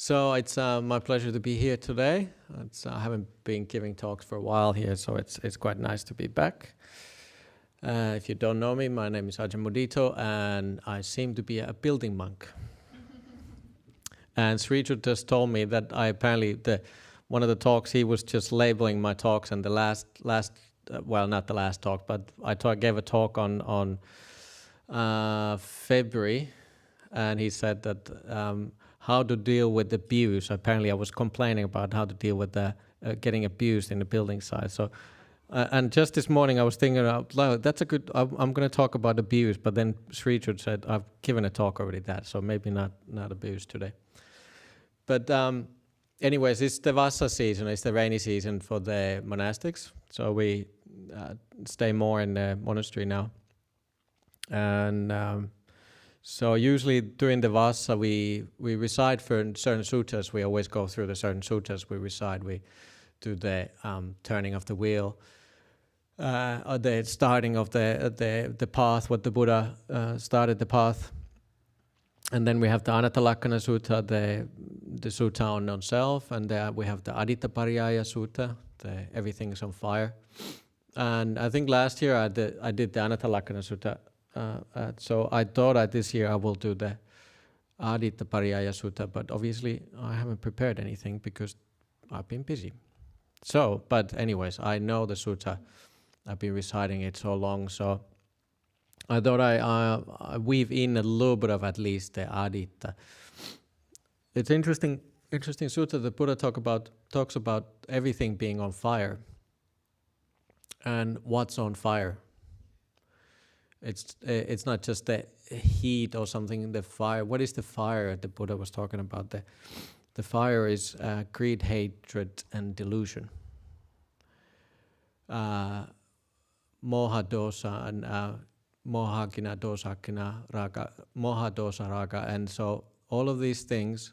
So it's my pleasure to be here today. I haven't been giving talks for a while here, so it's quite nice to be back. If you don't know me, my name is Ajahn Mudito, and I seem to be a building monk. And Sridhar just told me that I apparently, one of the talks, he was just labeling my talks, and the last well, not the last talk, but I gave a talk on February, and he said that how to deal with abuse. Apparently I was complaining about how to deal with the getting abused in the building site. So, and just this morning I was thinking out loud, that's a good, I'm going to talk about abuse, but then Sridhar said, I've given a talk already that, so maybe not abuse today. But anyways, it's the Vassa season, it's the rainy season for the monastics. So we stay more in the monastery now. And so usually during the Vassa, we recite for certain suttas. We always go through the certain suttas we recite. We do the turning of the wheel, or the starting of the path, what the Buddha started the path. And then we have the Anattalakkhana Sutta, the Sutta on non-self, and we have the Adita Pariyaya Sutta, the everything is on fire. And I think last year I did the Anattalakkhana Sutta. So I thought that this year I will do the Adita Pariyaya Sutta, but obviously I haven't prepared anything because I've been busy. So, but anyways, I know the sutta. I've been reciting it so long, so I thought I weave in a little bit of at least the Adita. It's interesting sutta. The Buddha talks about everything being on fire. And what's on fire? It's not just the heat or something. The fire. What is the fire the Buddha was talking about? The fire is greed, hatred, and delusion. Moha dosa and mohakina dosakina raga, moha dosa raga, and so all of these things.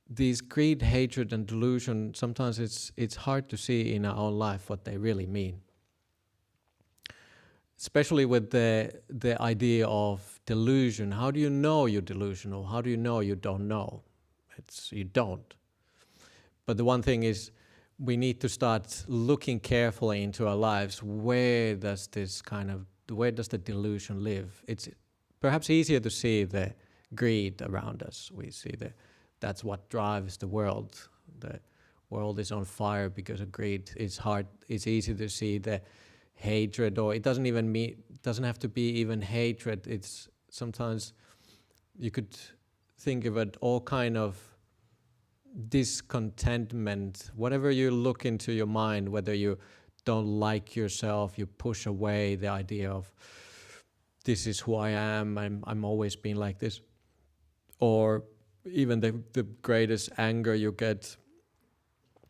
These greed, hatred, and delusion. Sometimes it's hard to see in our own life what they really mean. Especially with the idea of delusion. How do you know you're delusional? How do you know you don't know? You don't. But the one thing is, we need to start looking carefully into our lives. Where does the delusion live? It's perhaps easier to see the greed around us. We see that's what drives the world. The world is on fire because of greed. It's easy to see the hatred, or it doesn't have to be even hatred. It's sometimes you could think of it all kind of discontentment. Whatever you look into your mind, whether you don't like yourself, you push away the idea of this is who I am. I'm always been like this, or even the greatest anger you get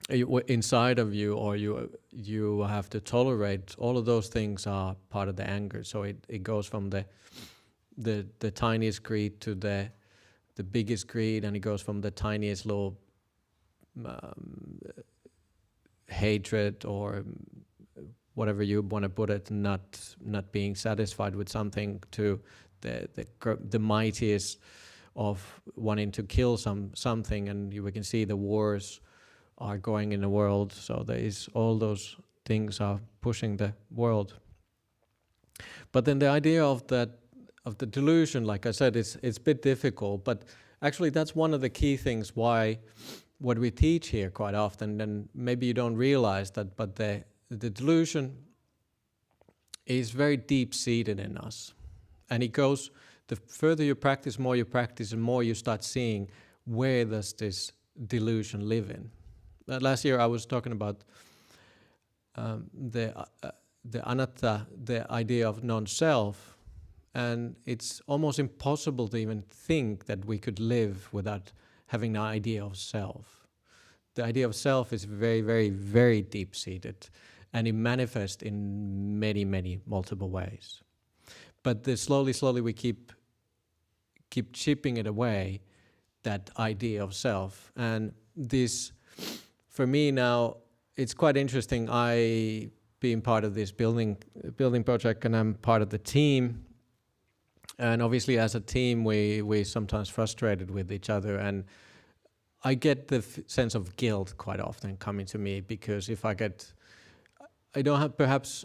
inside of you, or you have to tolerate. All of those things are part of the anger. So it goes from the tiniest greed to the biggest greed, and it goes from the tiniest little hatred, or whatever you want to put it, not being satisfied with something, to the mightiest of wanting to kill something, and we can see the wars are going in the world. So there is all those things are pushing the world. But then the idea of the delusion, like I said, it's a bit difficult. But actually, that's one of the key things why what we teach here quite often. And maybe you don't realize that, but the delusion is very deep seated in us, and it goes. The further you practice, more you practice, and more you start seeing where does this delusion live in. Last year I was talking about the anatta, the idea of non-self, and it's almost impossible to even think that we could live without having an idea of self. The idea of self is very, very, very deep-seated, and it manifests in many, many multiple ways. But slowly we keep chipping it away, that idea of self. And this, for me now, it's quite interesting. I being part of this building project, and I'm part of the team. And obviously, as a team, we sometimes frustrated with each other, and I get the sense of guilt quite often coming to me, because if I don't have perhaps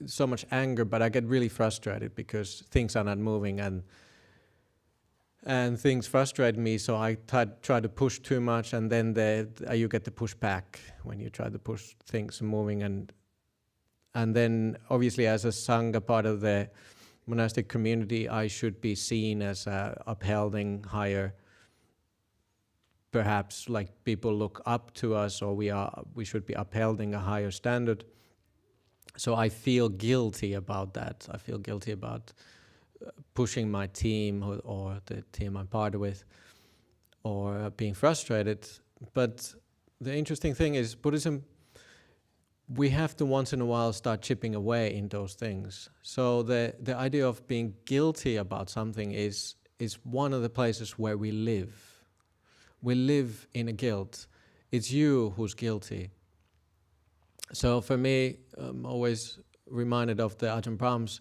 so much anger, but I get really frustrated because things are not moving, and things frustrate me. So I try to push too much, and then you get the pushback when you try to push things moving, and then obviously as a sangha, part of the monastic community, I should be seen as upholding higher. Perhaps like people look up to us, or we should be upholding a higher standard. So I feel guilty about that. I feel guilty about pushing my team or the team I'm part with, or being frustrated. But the interesting thing is, Buddhism, we have to once in a while start chipping away in those things. So the idea of being guilty about something is one of the places where we live. We live in a guilt. It's you who's guilty. So for me, I'm always reminded of the Ajahn Brahm's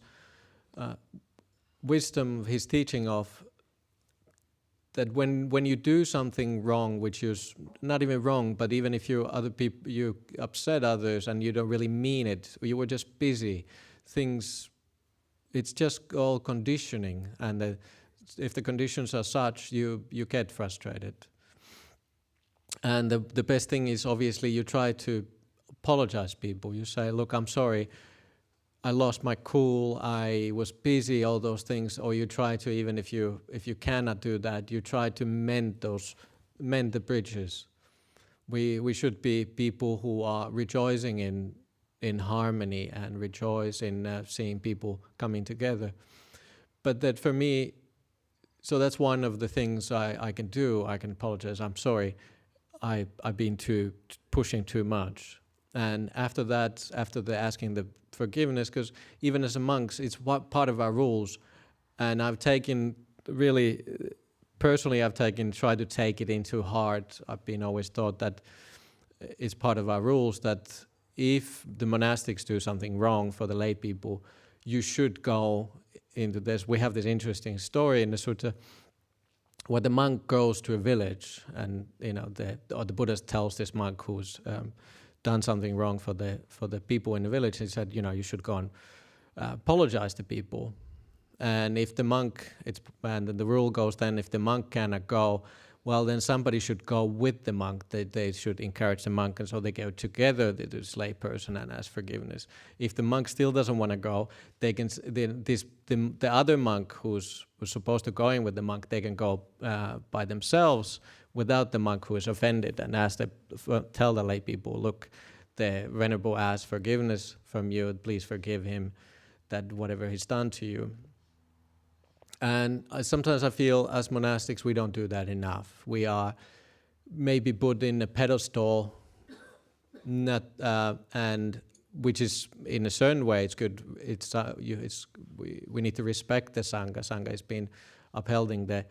wisdom, his teaching of that when you do something wrong, which is not even wrong, but even if you upset others and you don't really mean it, you were just busy, it's just all conditioning, and if the conditions are such, you get frustrated. And the best thing is, obviously, you try to apologize people. You say, look, I'm sorry, I lost my cool, I was busy, all those things. Or you try to, even if you cannot do that, you try to mend the bridges. We should be people who are rejoicing in harmony and rejoice in seeing people coming together. But that for me, so that's one of the things I can do. I can apologize. I'm sorry, I've been pushing too much. And after that, after the asking the forgiveness, because even as a monks, it's part of our rules. And I've taken really, personally, tried to take it into heart. I've been always taught that it's part of our rules that if the monastics do something wrong for the lay people, you should go into this. We have this interesting story in the sutta where the monk goes to a village, and the Buddha tells this monk who's done something wrong for the people in the village. He said, you should go and apologize to people. And if the monk, and the rule goes then, if the monk cannot go, well, then somebody should go with the monk. They should encourage the monk, and so they go together, this lay person, and ask forgiveness. If the monk still doesn't want to go, the other monk who's supposed to go in with the monk, they can go by themselves without the monk who is offended, and tell the lay people, look, the Venerable asks forgiveness from you, please forgive him, that whatever he's done to you. And sometimes I feel as monastics we don't do that enough. We are maybe put in a pedestal, and which is in a certain way it's good. We need to respect the sangha. Sangha has been upholding the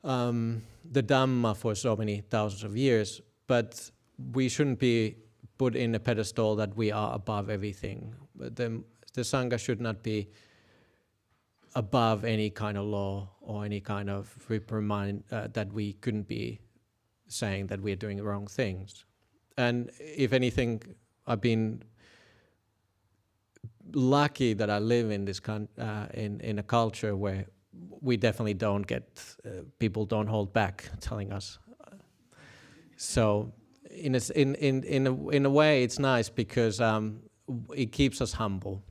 Dhamma for so many thousands of years, but we shouldn't be put in a pedestal that we are above everything. The sangha should not be above any kind of law or any kind of reprimand that we couldn't be saying that we're doing wrong things. And if anything, I've been lucky that I live in this in a culture where we definitely don't get people don't hold back telling us. So in a way, it's nice because it keeps us humble.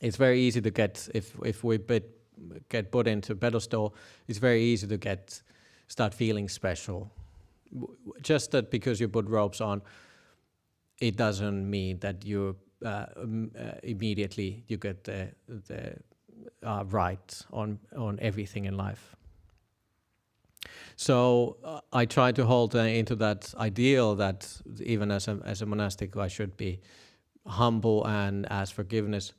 It's very easy to get, if we get put into a pedestal, it's very easy to start feeling special. Just that because you put robes on, it doesn't mean that you immediately you get the right on everything in life. So I try to hold into that ideal that even as a monastic, I should be humble and ask forgiveness.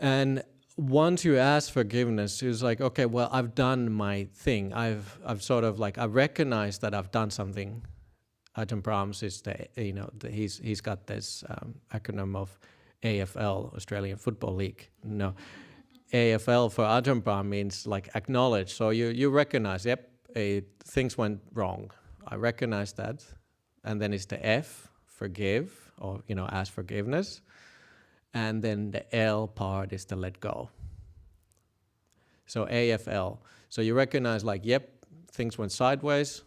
And once you ask forgiveness, it's like, okay, well, I've done my thing. I've sort of like, I recognize that I've done something. Ajahn Brahm is he's got this acronym of AFL, Australian Football League. No, AFL for Ajahn Brahm means like acknowledge. So you recognize, yep, things went wrong. I recognize that. And then it's the F, forgive, or ask forgiveness. And then the L part is the let go. So AFL. So you recognize like, yep, things went sideways.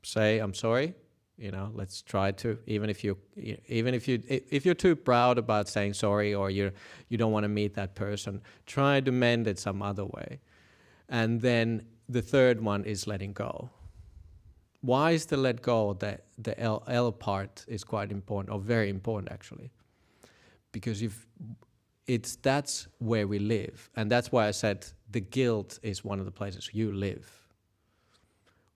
Say I'm sorry. Let's try to, if you're too proud about saying sorry, or you don't want to meet that person, try to mend it some other way. And then the third one is letting go. Why is the let go? The L part is quite important, or very important actually, because that's where we live, and that's why I said the guilt is one of the places you live.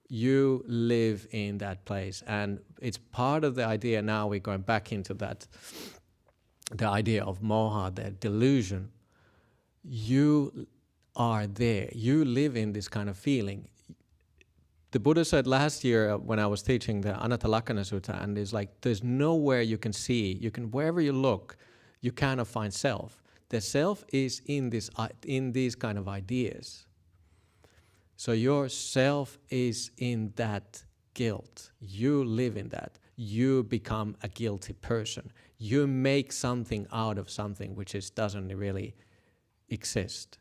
You live in that place, and it's part of the idea. Now we're going back into that, the idea of moha, the delusion. You are there. You live in this kind of feeling. The Buddha said last year when I was teaching the Anatalakkhana Sutta, and it's like there's nowhere you can see. Wherever you look, you cannot find self. The self is in these kind of ideas. So your self is in that guilt. You live in that. You become a guilty person. You make something out of something which doesn't really exist.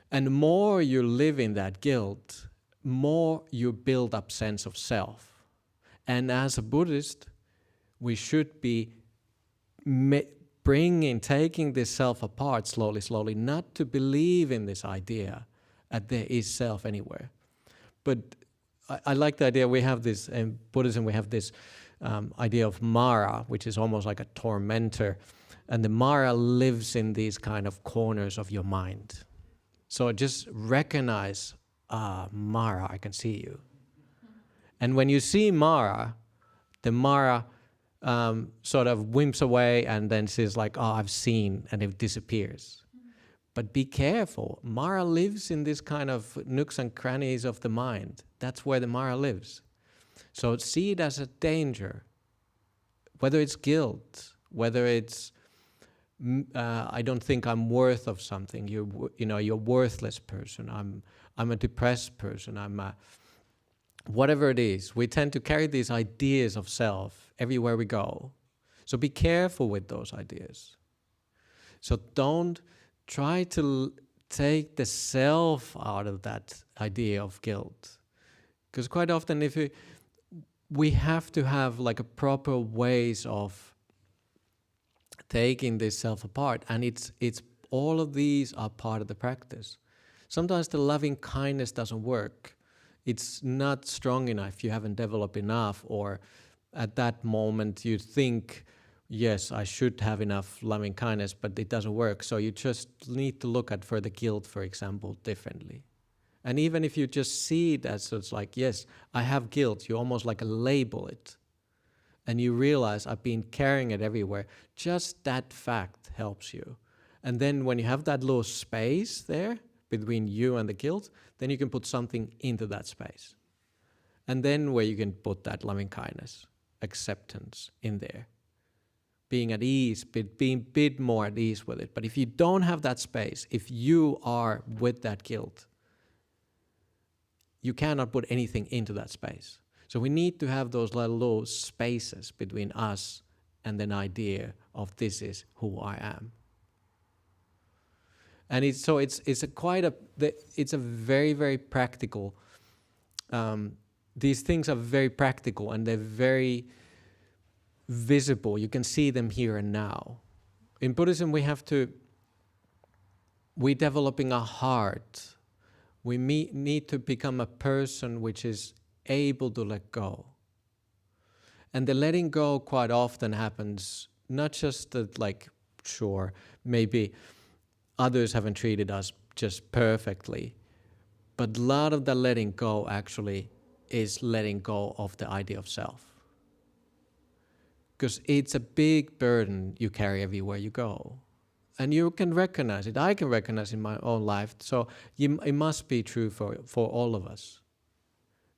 And the more you live in that guilt, more you build up sense of self. And as a Buddhist, we should be taking this self apart slowly, not to believe in this idea that there is self anywhere. But I like the idea, we have this, in Buddhism we have this idea of Mara, which is almost like a tormentor. And the Mara lives in these kind of corners of your mind. So just recognize, Mara, I can see you. And when you see Mara, the Mara sort of wimps away and then says like, oh, I've seen, and it disappears. But be careful. Mara lives in this kind of nooks and crannies of the mind. That's where the Mara lives. So see it as a danger. Whether it's guilt, whether it's I don't think I'm worth of something. You're a worthless person. I'm a depressed person. Whatever it is. We tend to carry these ideas of self everywhere we go. So be careful with those ideas. So don't try to take the self out of that idea of guilt. Because quite often we have to have like a proper ways of taking this self apart. And it's all of these are part of the practice. Sometimes the loving kindness doesn't work. It's not strong enough. You haven't developed enough, or at that moment you think, yes, I should have enough loving kindness, but it doesn't work. So you just need to look at for the guilt, for example, differently. And even if you just see it as it's like, yes, I have guilt, you almost like label it. And you realize I've been carrying it everywhere. Just that fact helps you. And then when you have that little space there between you and the guilt, then you can put something into that space. And then where you can put that loving kindness, acceptance in there. Being at ease, being a bit more at ease with it. But if you don't have that space, if you are with that guilt, you cannot put anything into that space. So we need to have those little spaces between us and an idea of this is who I am. And it's a very, very practical. These things are very practical, and they're very visible. You can see them here and now. In Buddhism, we're developing a heart. We need to become a person which is able to let go. And the letting go quite often happens not just that, like, sure, maybe others haven't treated us just perfectly, but a lot of the letting go actually is letting go of the idea of self. Because it's a big burden you carry everywhere you go. And you can recognize it. I can recognize it in my own life. So it must be true for all of us.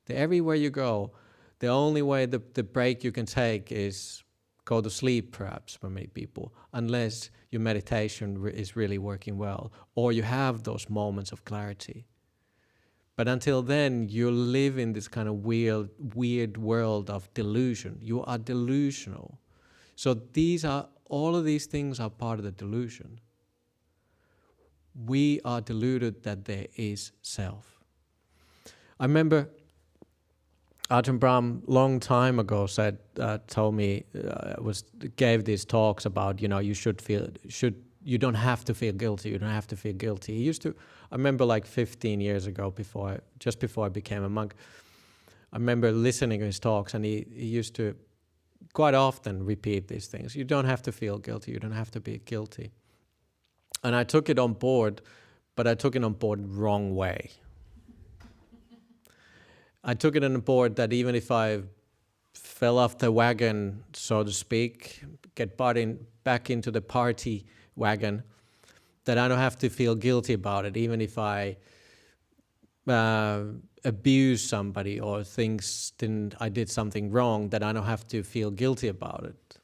That everywhere you go, the only way the break you can take is go to sleep, perhaps, for many people, unless your meditation is really working well, or you have those moments of clarity. But until then, you live in this kind of weird world of delusion. You are delusional. So all of these things are part of the delusion. We are deluded that there is self. I remember Ajahn Brahm long time ago gave these talks about, you don't have to feel guilty. You don't have to feel guilty. I remember like 15 years ago, just before I became a monk, I remember listening to his talks, and he used to quite often repeat these things. You don't have to feel guilty. You don't have to be guilty. And I took it on board, but I took it on board wrong way. I took it on board that even if I fell off the wagon, so to speak, get back into the party wagon, that I don't have to feel guilty about it, even if I abuse somebody or I did something wrong, that I don't have to feel guilty about it.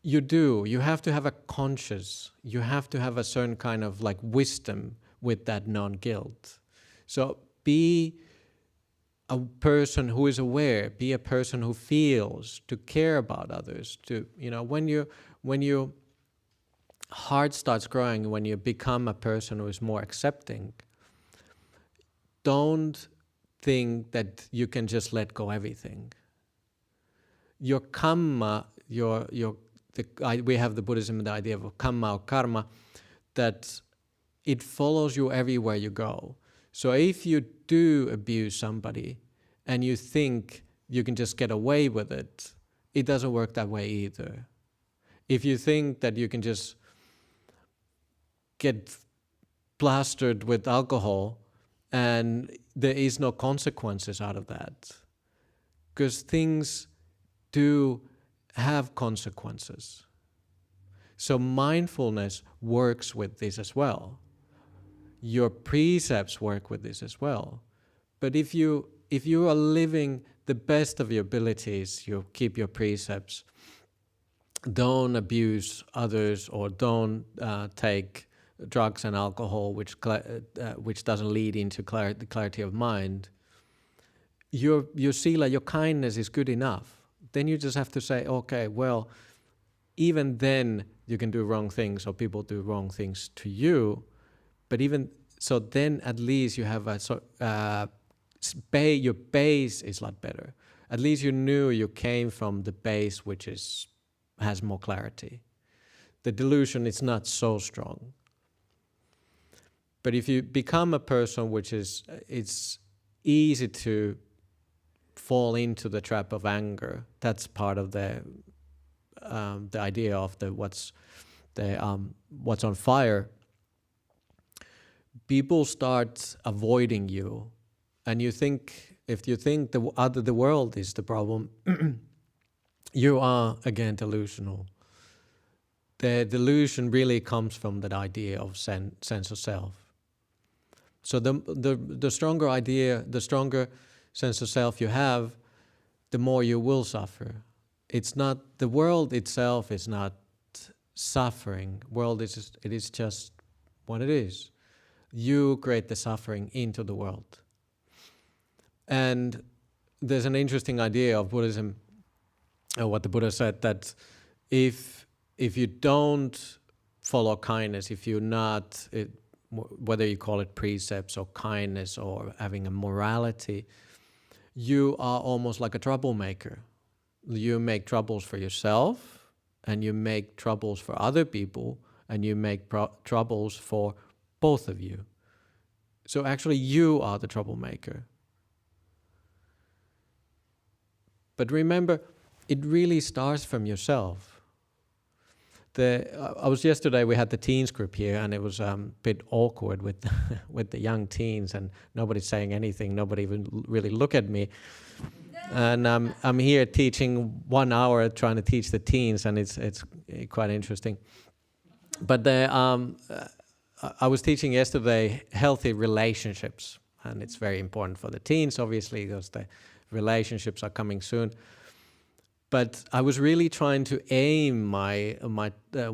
You do. You have to have a conscious, you have to have a certain kind of like wisdom with that non-guilt. So be a person who is aware, be a person who feels, to care about others, when your heart starts growing, when you become a person who is more accepting, don't think that you can just let go everything. Your kamma, we have the Buddhism, the idea of kamma or karma, that it follows you everywhere you go. So if you do abuse somebody and you think you can just get away with it, it doesn't work that way either. If you think that you can just get plastered with alcohol and there is no consequences out of that, because things do have consequences. So mindfulness works with this as well. Your precepts work with this as well. But if you are living the best of your abilities, you keep your precepts, don't abuse others, or don't take drugs and alcohol, which doesn't lead into clarity of mind, your sila, your kindness is good enough. Then you just have to say, okay, well, even then you can do wrong things, or people do wrong things to you, but even so, then at least you have your base is a lot better. At least you knew you came from the base which has more clarity. The delusion is not so strong. But if you become a person it's easy to fall into the trap of anger. That's part of the idea of what's on fire. People start avoiding you, and if you think the world is the problem, you are again delusional. The delusion really comes from that idea of sense of self. So the stronger idea, the stronger sense of self you have, the more you will suffer. It's not the world itself is not suffering. It is just what it is. You create the suffering into the world. And there's an interesting idea of Buddhism, or what the Buddha said, that if you don't follow kindness, if you're not, whether you call it precepts or kindness or having a morality, you are almost like a troublemaker. You make troubles for yourself, and you make troubles for other people, and you make troubles for both of you. So actually you are the troublemaker. But remember, it really starts from yourself. Yesterday we had the teens group here, and it was a bit awkward with with the young teens, and nobody's saying anything. Nobody even really look at me. And I'm here teaching 1 hour, trying to teach the teens, and it's quite interesting. But I was teaching yesterday healthy relationships, and it's very important for the teens, obviously, because the relationships are coming soon. But I was really trying to aim my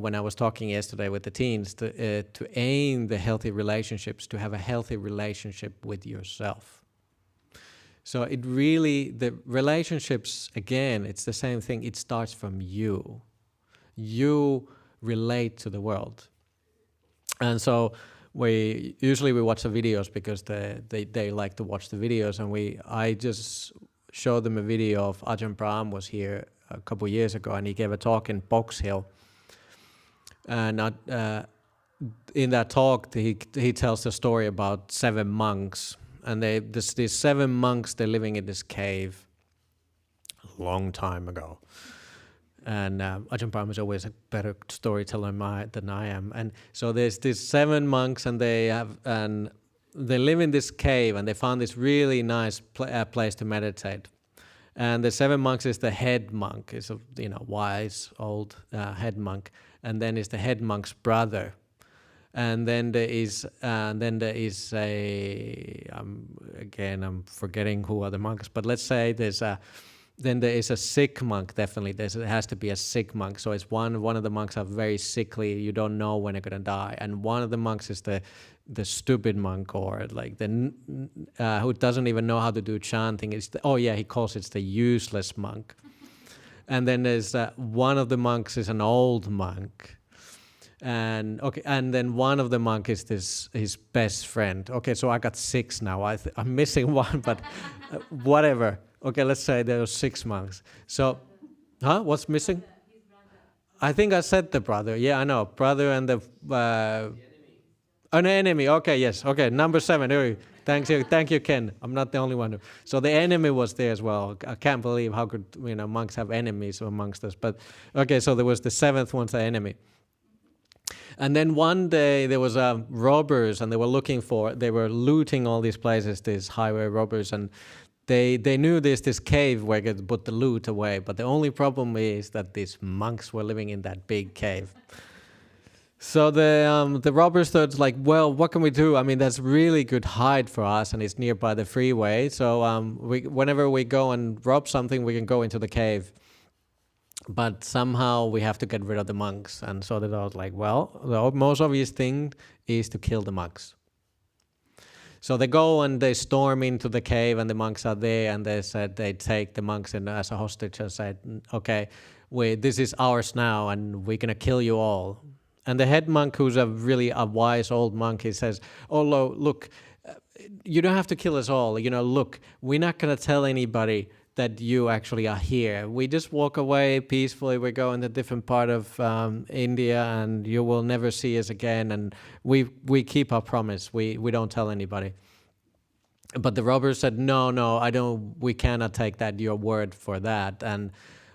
when I was talking yesterday with the teens to aim the healthy relationships, to have a healthy relationship with yourself. So it really, the relationships, again, it's the same thing. It starts from you. You relate to the world. And so we usually watch the videos because they like to watch the videos, and I just showed them a video of Ajahn Brahm was here a couple of years ago, and he gave a talk in Box Hill. And in that talk, he tells the story about 7 monks, and these 7 monks, they're living in this cave a long time ago. And Ajahn Brahm is always a better storyteller than I am. And so there's these 7 monks, and they live in this cave, and they found this really nice place to meditate. And the 7 monks is the head monk, is a wise old head monk, and then is the head monk's brother, and then there is I'm forgetting who are the monks, but let's say then there is a sick monk. Definitely, there has to be a sick monk. So it's one of the monks are very sickly. You don't know when they're gonna die, and one of the monks is the stupid monk, or like who doesn't even know how to do chanting. He calls it the useless monk. And then there's one of the monks is an old monk, and then one of the monk is his best friend. Okay, so I got 6 now. I'm missing one, but whatever. Okay, let's say there are 6 monks. So, what's missing? I think I said the brother. Yeah, I know. Brother and the enemy. Okay, yes. Okay, number 7. Thank you, Ken. I'm not the only one. So the enemy was there as well. I can't believe how could monks have enemies amongst us. But okay, so there was the 7th one's the enemy. And then one day there was robbers, and they were looting all these places, these highway robbers, and they knew there's this cave where they could put the loot away. But the only problem is that these monks were living in that big cave. So the robbers thought, like, well, what can we do? I mean, that's really good hide for us, and it's nearby the freeway. So whenever we go and rob something, we can go into the cave. But somehow we have to get rid of the monks. And so they thought, like, well, the most obvious thing is to kill the monks. So they go and they storm into the cave, and the monks are there, and they said they take the monks in as a hostage and said, okay, this is ours now, and we're going to kill you all. And the head monk, who's a wise old monk, he says, oh, look, you don't have to kill us all. Look, we're not going to tell anybody that you actually are here. We just walk away peacefully. We go in a different part of India, and you will never see us again. And we keep our promise. We don't tell anybody. But the robbers said, no, we cannot take that, your word for that. And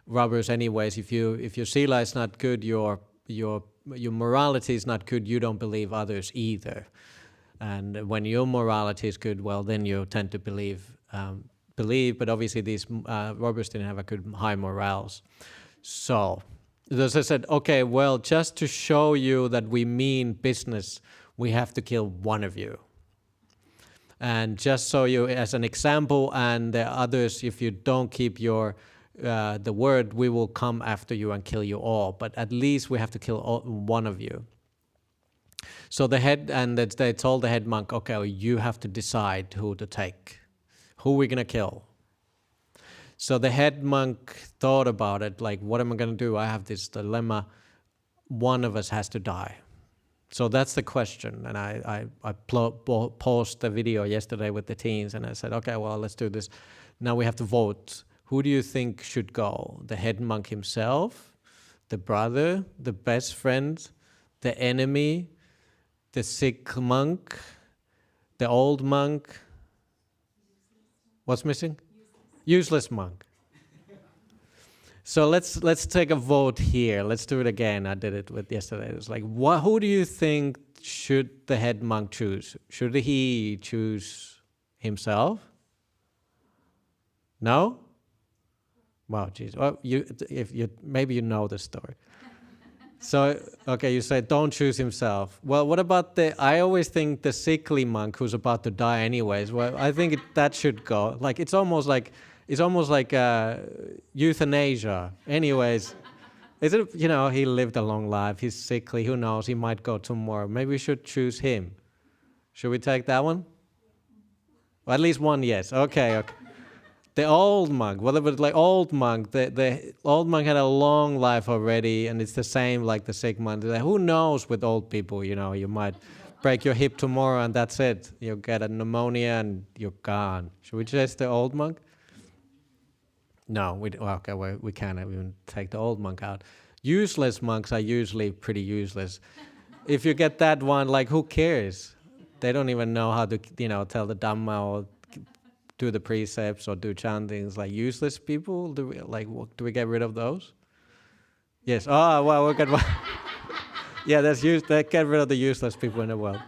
robbers, anyways, if your sila is not good, your morality is not good, you don't believe others either. And when your morality is good, well, then you tend to believe. But obviously these robbers didn't have a good high morals. So they said, okay, well, just to show you that we mean business, we have to kill one of you. And just so you, as an example, and the others, if you don't keep the word, we will come after you and kill you all. But at least we have to kill one of you. So they told the head monk, okay, you have to decide who to take. Who are we going to kill? So the head monk thought about it, like, what am I going to do? I have this dilemma. One of us has to die. So that's the question. And I paused the video yesterday with the teens, and I said, okay, well, let's do this. Now we have to vote. Who do you think should go? The head monk himself, the brother, the best friend, the enemy, the sick monk, the old monk? What's missing? Useless monk. So let's take a vote here. Let's do it again. I did it with yesterday. It was like, who do you think should the head monk choose? Should he choose himself? No? Wow, geez. Well, maybe you know the story. So, okay, you say don't choose himself. Well, what about I always think the sickly monk who's about to die anyways. Well, I think that should go. Like, it's almost like It's almost like euthanasia. Anyways, is it? He lived a long life. He's sickly. Who knows? He might go tomorrow. Maybe we should choose him. Should we take that one? Well, at least one, yes. Okay. The old monk. What about like old monk? The old monk had a long life already, and it's the same like the sick monk. Who knows with old people? You might break your hip tomorrow, and that's it. You'll get a pneumonia, and you're gone. Should we choose the old monk? No, we can't even take the old monk out. Useless monks are usually pretty useless. If you get that one, like who cares? They don't even know how to, tell the Dhamma or do the precepts or do chantings. Like useless people, do we get rid of those? Yes. Oh, well, we'll get one. Yeah, get rid of the useless people in the world.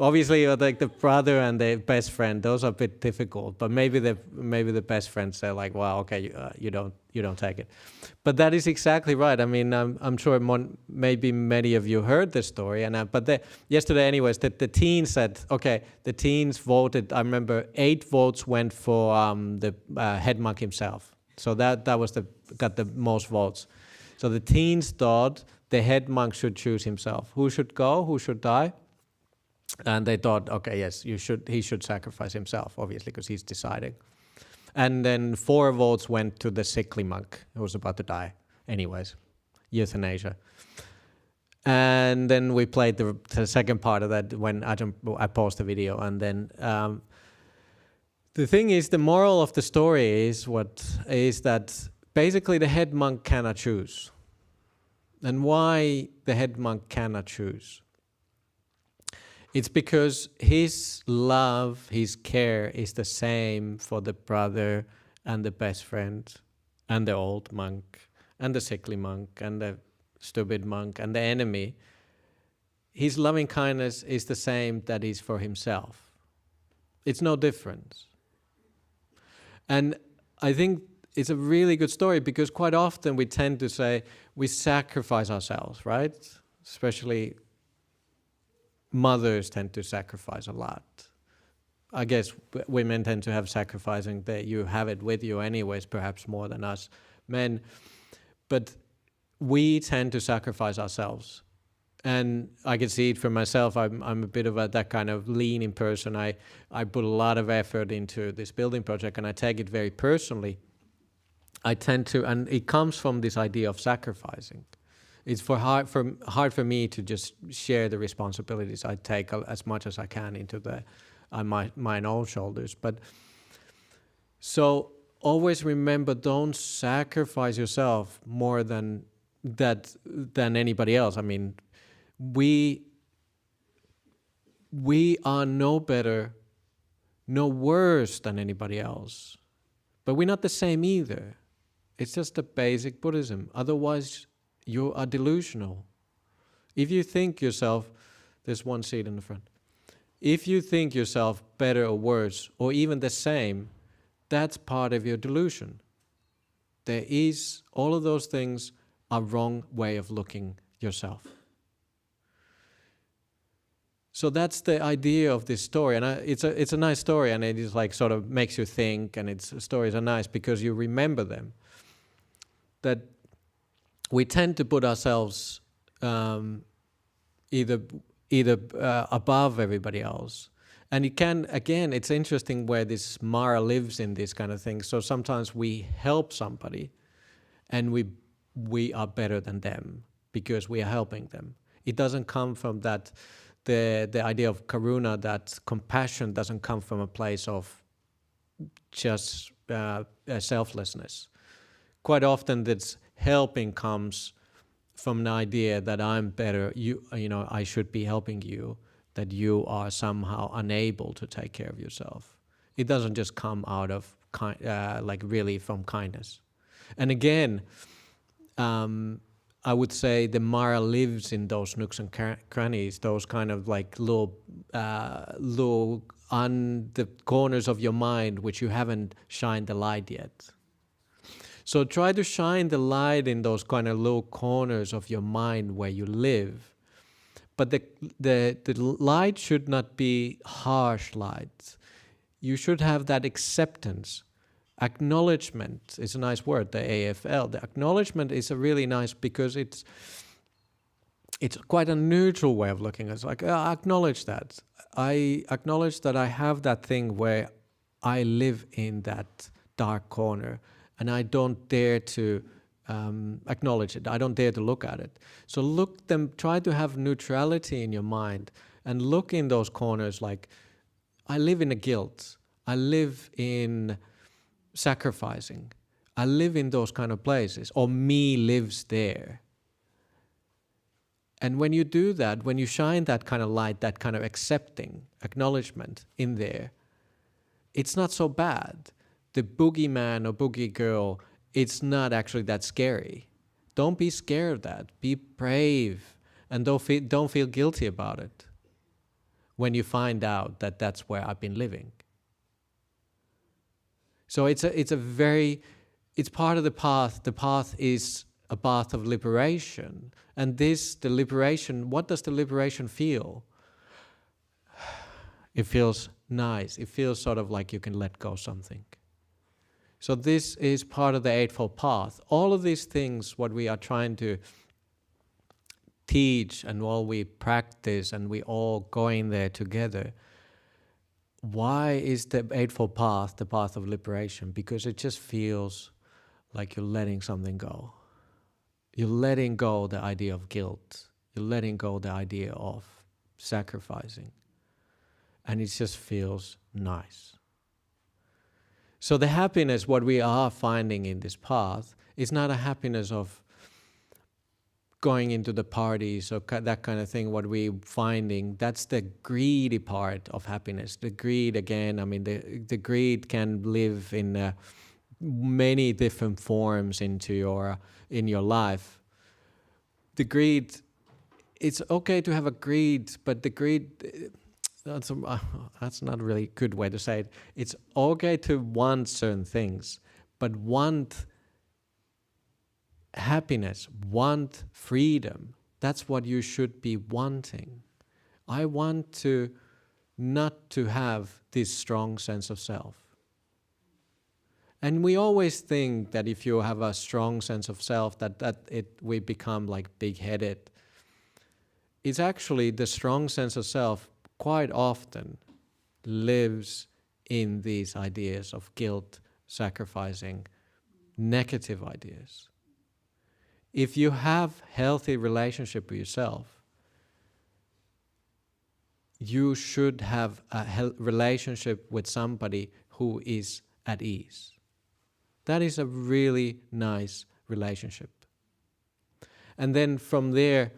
Obviously, like the brother and the best friend, those are a bit difficult. But maybe the best friend say like, "Well, okay, you don't take it." But that is exactly right. I mean, I'm sure maybe many of you heard this story. Yesterday, anyways, the teens said, okay, the teens voted. I remember 8 votes went for the head monk himself. So that got the most votes. So the teens thought the head monk should choose himself. Who should go? Who should die? And they thought, okay, yes, he should sacrifice himself, obviously, because he's deciding. And then 4 votes went to the sickly monk who was about to die. Anyways, euthanasia. And then we played the second part of that when I paused the video. And then the thing is, the moral of the story is that basically the head monk cannot choose. And why the head monk cannot choose? It's because his love, his care is the same for the brother and the best friend and the old monk and the sickly monk and the stupid monk and the enemy. His loving kindness is the same that is for himself. It's no difference. And I think it's a really good story because quite often we tend to say we sacrifice ourselves, right? Especially mothers tend to sacrifice a lot. I guess women tend to have sacrificing that you have it with you anyways, perhaps more than us men. But we tend to sacrifice ourselves. And I can see it for myself. I'm a bit of that kind of leaning person. I put a lot of effort into this building project and I take it very personally. I tend to, and it comes from this idea of sacrificing. It's hard for me to just share the responsibilities. I take as much as I can into my own shoulders. But so always remember, don't sacrifice yourself more than anybody else. I mean, we are no better, no worse than anybody else, but we're not the same either. It's just the basic Buddhism. Otherwise, you are delusional. If you think yourself, there's one seat in the front. If you think yourself better or worse, or even the same, that's part of your delusion. All of those things are wrong way of looking yourself. So that's the idea of this story, and it's a nice story, and it is like sort of makes you think, and stories are nice because you remember them. That we tend to put ourselves either above everybody else. And it's interesting where this Mara lives in this kind of thing. So sometimes we help somebody and we are better than them because we are helping them. It doesn't come from that, the idea of karuna, that compassion doesn't come from a place of just selflessness. Quite often this helping comes from an idea that I'm better, I should be helping you, that you are somehow unable to take care of yourself. It doesn't just come out of really from kindness. And again, I would say the Mara lives in those nooks and crannies, those kind of like little on the corners of your mind which you haven't shined the light yet. So try to shine the light in those kind of little corners of your mind where you live. But the light should not be harsh light. You should have that acceptance. acknowledgement is a nice word, the AFL. The acknowledgement is a really nice, because it's quite a neutral way of looking at it. It's like, I acknowledge that. I acknowledge that I have that thing where I live in that dark corner, and I don't dare to acknowledge it. I don't dare to look at it. So try to have neutrality in your mind, and look in those corners like, I live in a guilt. I live in sacrificing. I live in those kind of places, or me lives there. And when you do that, when you shine that kind of light, that kind of accepting, acknowledgement in there, it's not so bad. The boogeyman or boogie girl, it's not actually that scary. Don't be scared of that. Be brave, and don't feel guilty about it when you find out that that's where I've been living. So it's part of the path. The path is a path of liberation. And the liberation, what does the liberation feel? It feels nice. It feels sort of like you can let go something. So this is part of the Eightfold Path. All of these things, what we are trying to teach and all we practice and we all going there together. Why is the Eightfold Path the path of liberation? Because it just feels like you're letting something go. You're letting go the idea of guilt. You're letting go the idea of sacrificing. And it just feels nice. So the happiness, what we are finding in this path, is not a happiness of going into the parties or that kind of thing. What we're finding, that's the greedy part of happiness. The greed, again, I mean, the greed can live in many different forms in your life. The greed, it's okay to have a greed, but the greed, that's not a really good way to say it. It's okay to want certain things, but want happiness, want freedom. That's what you should be wanting. I want to not to have this strong sense of self. And we always think that if you have a strong sense of self, we become like big-headed. It's actually the strong sense of self quite often lives in these ideas of guilt, sacrificing, negative ideas. If you have healthy relationship with yourself, you should have a relationship with somebody who is at ease. That is a really nice relationship. And then from there,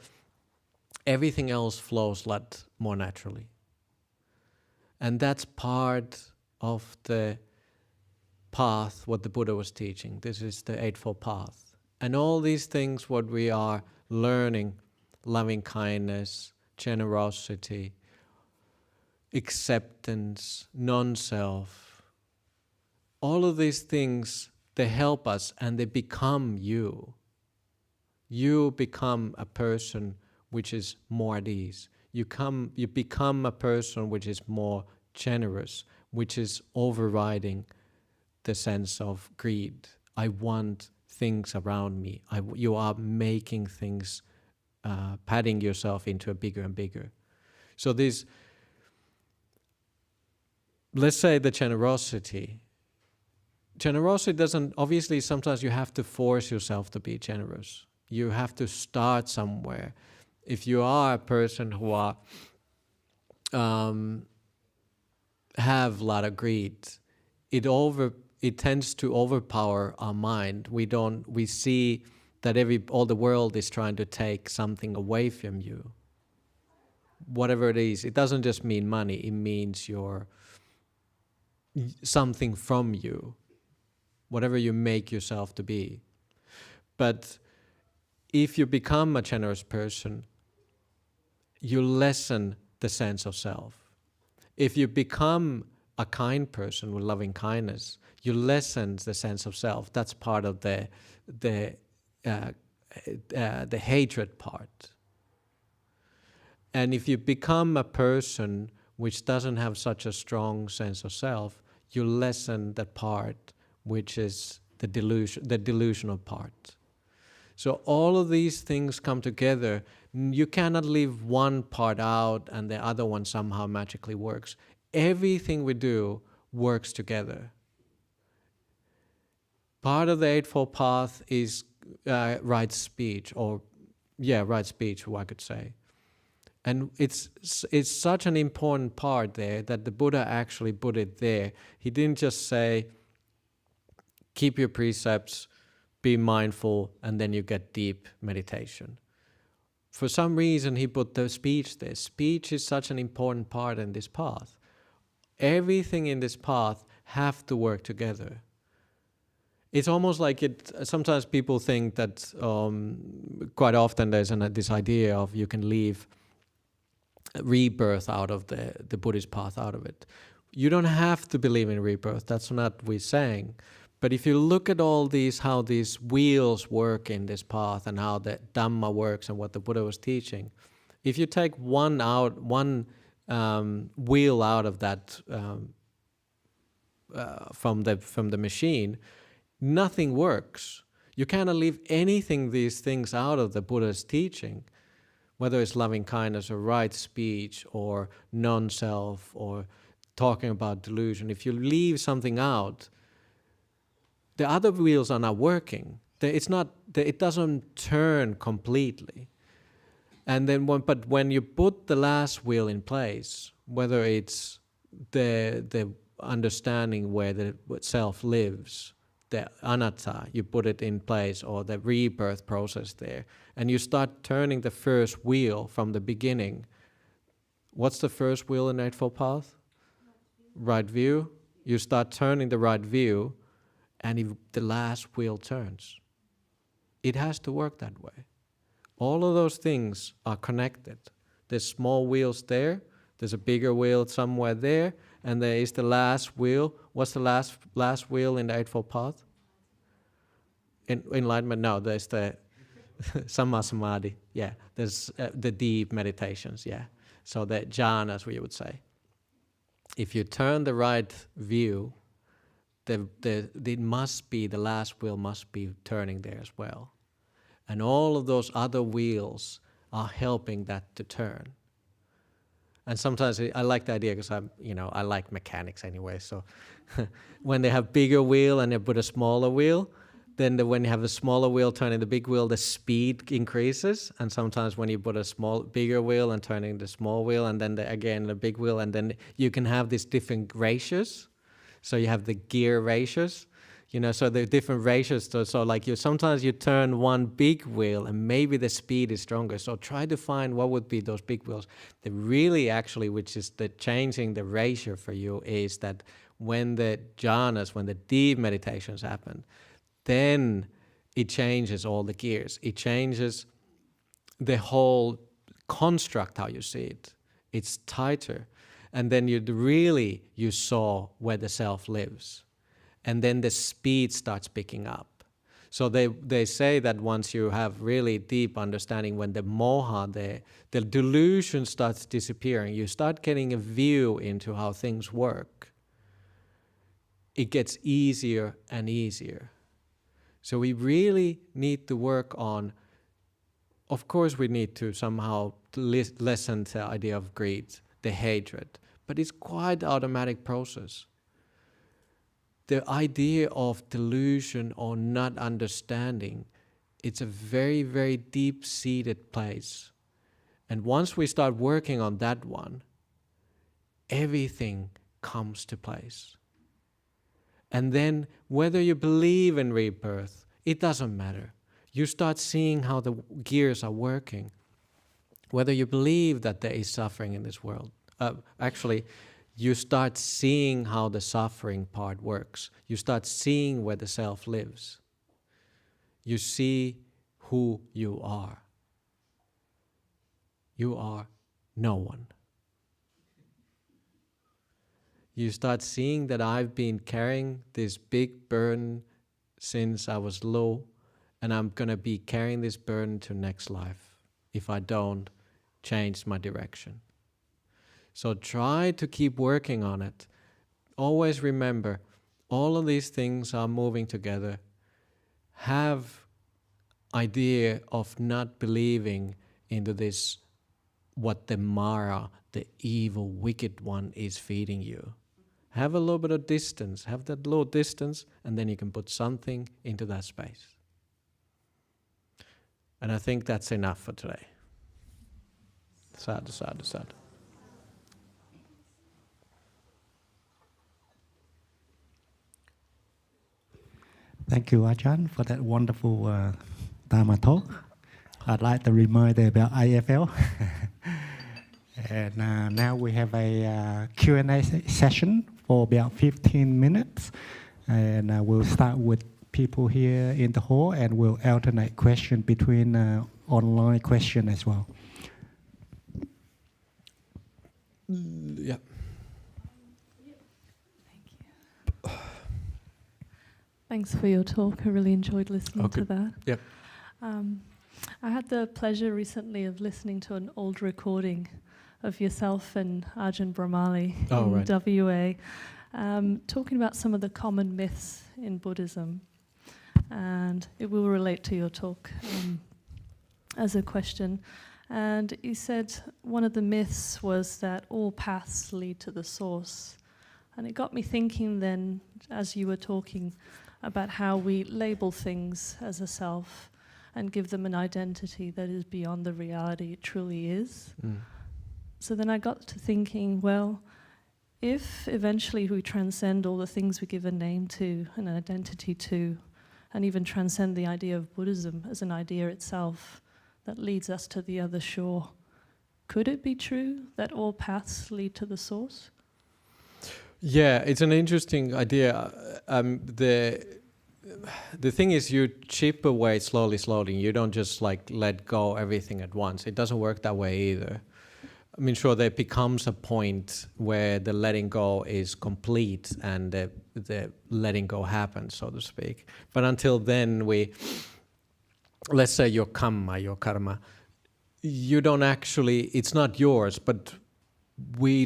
everything else flows a lot more naturally. And that's part of the path, what the Buddha was teaching. This is the Eightfold Path. And all these things, what we are learning, loving kindness, generosity, acceptance, non-self, all of these things, they help us and they become you. You become a person which is more at ease. You become a person which is more generous, which is overriding the sense of greed. I want things around me. You are making things, padding yourself into a bigger and bigger. So this, let's say the generosity doesn't, obviously sometimes you have to force yourself to be generous. You have to start somewhere. If you are a person who have a lot of greed, it tends to overpower our mind. We see that all the world is trying to take something away from you. Whatever it is, it doesn't just mean money, it means something from you, whatever you make yourself to be. But if you become a generous person, you lessen the sense of self. If you become a kind person with loving kindness, you lessen the sense of self. That's part of the hatred part. And if you become a person which doesn't have such a strong sense of self, you lessen that part which is the delusional part. So all of these things come together. You cannot leave one part out and the other one somehow magically works. Everything we do works together. Part of the Eightfold Path is right speech, right speech, I could say. And it's such an important part there that the Buddha actually put it there. He didn't just say, keep your precepts, be mindful, and then you get deep meditation. For some reason, he put the speech there. Speech is such an important part in this path. Everything in this path have to work together. It's almost like sometimes people think that quite often there's this idea of you can leave rebirth out of the Buddhist path out of it. You don't have to believe in rebirth. That's not what we're saying. But if you look at all these, how these wheels work in this path and how the Dhamma works and what the Buddha was teaching, if you take one wheel out of that from the machine, nothing works. You cannot leave these things out of the Buddha's teaching, whether it's loving kindness or right speech or non-self or talking about delusion. If you leave something out, the other wheels are not working. It doesn't turn completely. And then, but when you put the last wheel in place, whether it's the understanding where the self lives, the anatta, you put it in place, or the rebirth process there, and you start turning the first wheel from the beginning. What's the first wheel in Eightfold Path? Right view. You start turning the right view, and if the last wheel turns. It has to work that way. All of those things are connected. There's small wheels there, there's a bigger wheel somewhere there, and there is the last wheel. What's the last wheel in the Eightfold Path? Enlightenment? No, there's the Samma Samadhi. Yeah, there's the deep meditations, yeah. So the jhanas, we would say. If you turn the right view, the last wheel must be turning there as well. And all of those other wheels are helping that to turn. And sometimes I like the idea because I like mechanics anyway. So when they have bigger wheel and they put a smaller wheel, then when you have a smaller wheel turning the big wheel, the speed increases. And sometimes when you put a bigger wheel and turning the small wheel, and then again the big wheel, and then you can have these different ratios. So you have the gear ratios, so the different ratios. So like sometimes you turn one big wheel and maybe the speed is stronger. So try to find what would be those big wheels. The really actually, which is the changing the ratio for you, is that when the jhanas, when the deep meditations happen, then it changes all the gears. It changes the whole construct, how you see it. It's tighter. And then you saw where the self lives. And then the speed starts picking up. So they say that once you have really deep understanding, when the moha, the delusion starts disappearing, you start getting a view into how things work. It gets easier and easier. So we really need to work on, of course we need to somehow lessen the idea of greed, the hatred. But it's quite an automatic process. The idea of delusion or not understanding, it's a very, very deep-seated place. And once we start working on that one, everything comes to place. And then whether you believe in rebirth, it doesn't matter. You start seeing how the gears are working. Whether you believe that there is suffering in this world, you start seeing how the suffering part works. You start seeing where the self lives. You see who you are. You are no one. You start seeing that I've been carrying this big burden since I was low, and I'm going to be carrying this burden to next life if I don't change my direction. So try to keep working on it. Always remember, all of these things are moving together. Have idea of not believing into this, what the Mara, the evil, wicked one, is feeding you. Have a little bit of distance, have that little distance, and then you can put something into that space. And I think that's enough for today. Sadhu, sadhu, sadhu. Thank you, Ajahn, for that wonderful Dhamma talk. I'd like to remind about IFL. And now we have a Q&A session for about 15 minutes. And we'll start with people here in the hall, and we'll alternate question between online question as well. Yeah. Thanks for your talk. I really enjoyed listening to that. Yep. I had the pleasure recently of listening to an old recording of yourself and Ajahn Brahm in WA, talking about some of the common myths in Buddhism. And it will relate to your talk as a question. And he said one of the myths was that all paths lead to the source. And it got me thinking then, as you were talking, about how we label things as a self and give them an identity that is beyond the reality it truly is. So then I got to thinking, well, if eventually we transcend all the things we give a name to, an identity to, and even transcend the idea of Buddhism as an idea itself that leads us to the other shore, could it be true that all paths lead to the source? Yeah, it's an interesting idea. The thing is, you chip away slowly. You don't just like let go everything at once. It doesn't work that way either. I mean, sure, there becomes a point where the letting go is complete and the letting go happens, so to speak. But until then, let's say your karma, you don't actually, it's not yours, but we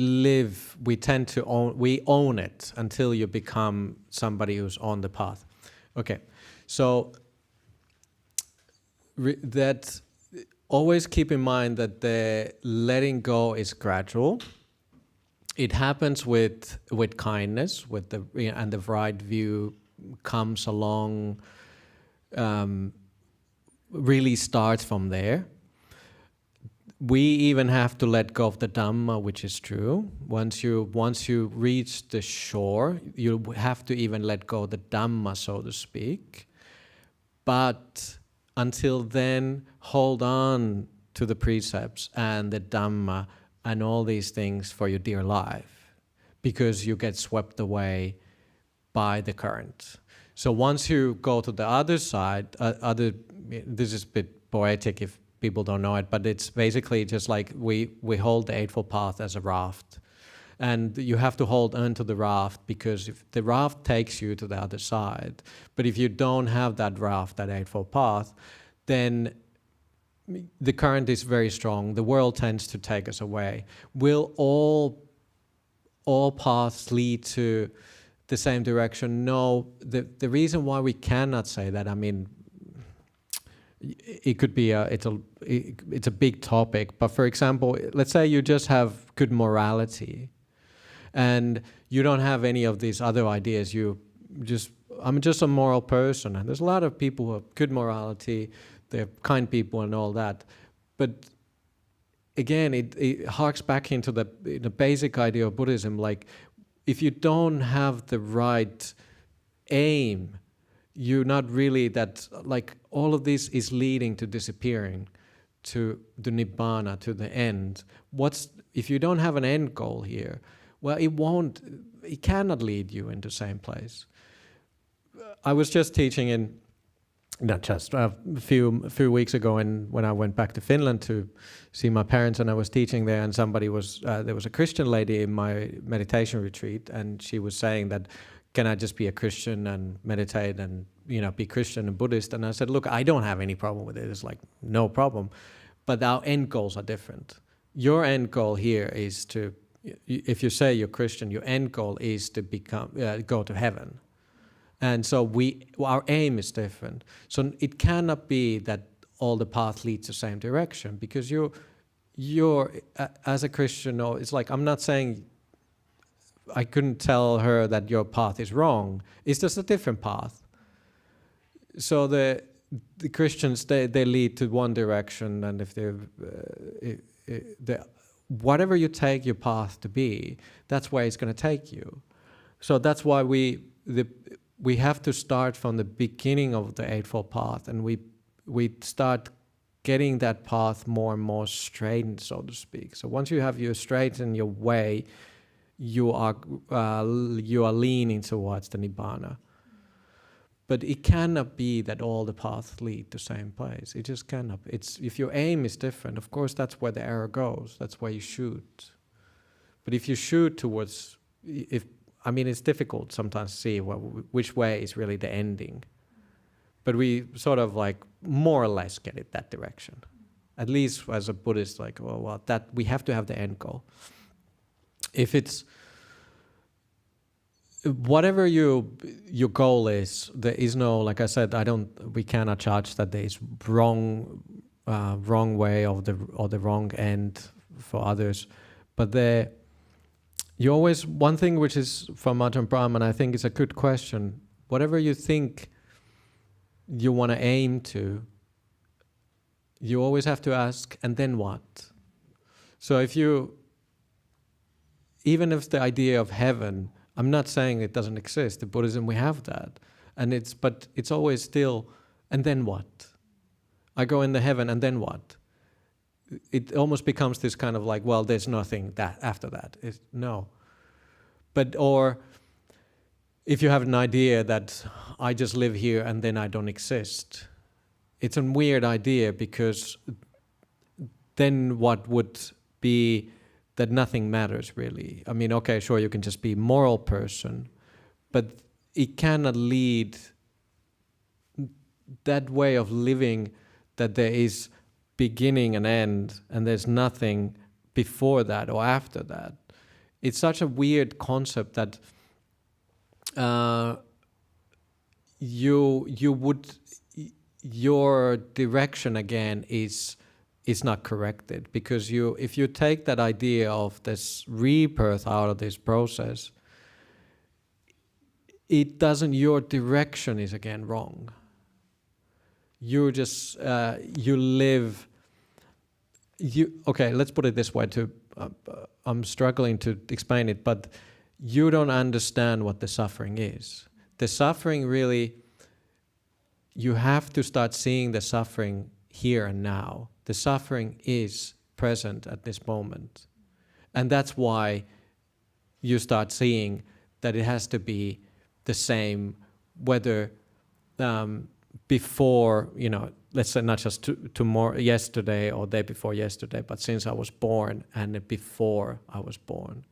own it until you become somebody who's on the path. Okay, so always keep in mind that the letting go is gradual. It happens with kindness, and the right view comes along. Really starts from there. We even have to let go of the Dhamma, which is true. Once you reach the shore, you have to even let go of the Dhamma, so to speak. But until then, hold on to the precepts and the Dhamma and all these things for your dear life, because you get swept away by the current. So once you go to the other side, this is a bit poetic if people don't know it, but it's basically just like we hold the Eightfold Path as a raft. And you have to hold onto the raft, because if the raft takes you to the other side, but if you don't have that raft, that Eightfold Path, then the current is very strong. The world tends to take us away. Will all paths lead to the same direction? No. The reason why we cannot say that, I mean, it could be it's a big topic, but for example, let's say you just have good morality and you don't have any of these other ideas. I'm just a moral person, and there's a lot of people who have good morality, they're kind people and all that, but again, it harks back into the basic idea of Buddhism. Like, if you don't have the right aim, you're not really that, like, all of this is leading to disappearing, to the Nibbana, to the end. If you don't have an end goal here, well, it cannot lead you into the same place. I was just teaching a few weeks ago, when I went back to Finland to see my parents, and I was teaching there, and there was a Christian lady in my meditation retreat, and she was saying that, can I just be a Christian and meditate and be Christian and Buddhist? And I said, look, I don't have any problem with it. It's like, no problem. But our end goals are different. Your end goal here is to, if you say you're Christian, your end goal is to go to heaven. And so our aim is different. So it cannot be that all the path leads the same direction, because you're as a Christian, it's like, I'm not saying I couldn't tell her that your path is wrong. It's just a different path. So the Christians, they lead to one direction, and if whatever you take your path to be, that's where it's going to take you. So that's why we have to start from the beginning of the Eightfold Path, and we start getting that path more and more straightened, so to speak. So once you have your straight in your way, you are leaning towards the Nibbana. But it cannot be that all the paths lead to the same place. It just cannot. If your aim is different, of course that's where the arrow goes. That's where you shoot. But if you shoot towards, it's difficult sometimes to see which way is really the ending. But we sort of like more or less get it that direction. At least as a Buddhist, like, that we have to have the end goal. If it's whatever your goal is, there is no, like I said, we cannot judge that there is wrong way or the wrong end for others. But you always, one thing which is from Ajahn Brahm, and I think is a good question, whatever you think you want to aim to, you always have to ask, and then what? So even if the idea of heaven, I'm not saying it doesn't exist. In Buddhism we have that, but it's always still, and then what? I go in the heaven, and then what? It almost becomes this kind of like, well, there's nothing that after that. No. But or if you have an idea that I just live here and then I don't exist, it's a weird idea, because then what would be that nothing matters really. Okay, sure, you can just be a moral person, but it cannot lead that way of living that there is beginning and end, and there's nothing before that or after that. It's such a weird concept that your direction again is not corrected, because if you take that idea of this rebirth out of this process, your direction is again wrong. You just okay, let's put it this way I'm struggling to explain it, but you don't understand what the suffering is. The suffering really, you have to start seeing the suffering here and now. The suffering is present at this moment. And that's why you start seeing that it has to be the same, whether before, let's say not just tomorrow, yesterday or day before yesterday, but since I was born and before I was born.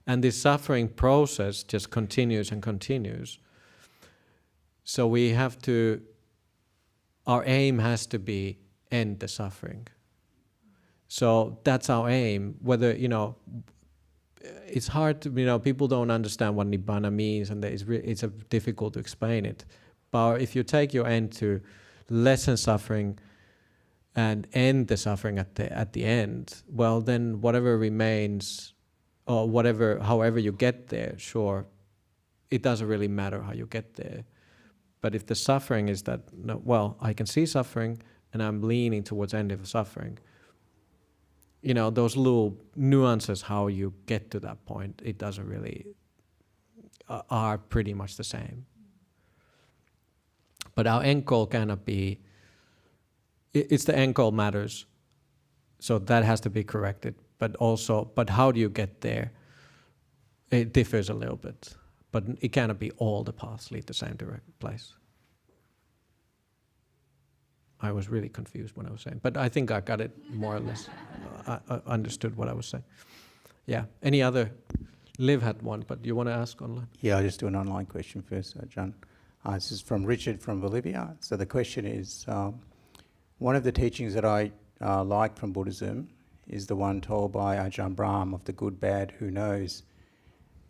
And this suffering process just continues and continues. So our aim has to be end the suffering. So that's our aim. Whether, it's hard to, people don't understand what Nibbana means, and it's difficult to explain it. But if you take your end to lessen suffering and end the suffering at the end, well, then whatever remains, or however you get there, sure, it doesn't really matter how you get there. But if the suffering is that, I can see suffering and I'm leaning towards end of suffering, those little nuances how you get to that point, it doesn't really, are pretty much the same. But our end goal cannot be, it's the end goal matters, so that has to be corrected. But how do you get there? It differs a little bit, but it cannot be all the paths lead the same direct place. I was really confused when I was saying, but I think I got it more or less. I understood what I was saying. Yeah. Any other? Liv had one, but you want to ask online? Yeah, I'll just do an online question first, John. This is from Richard from Bolivia. So the question is, one of the teachings that I like from Buddhism is the one told by Ajahn Brahm of the good, bad, who knows.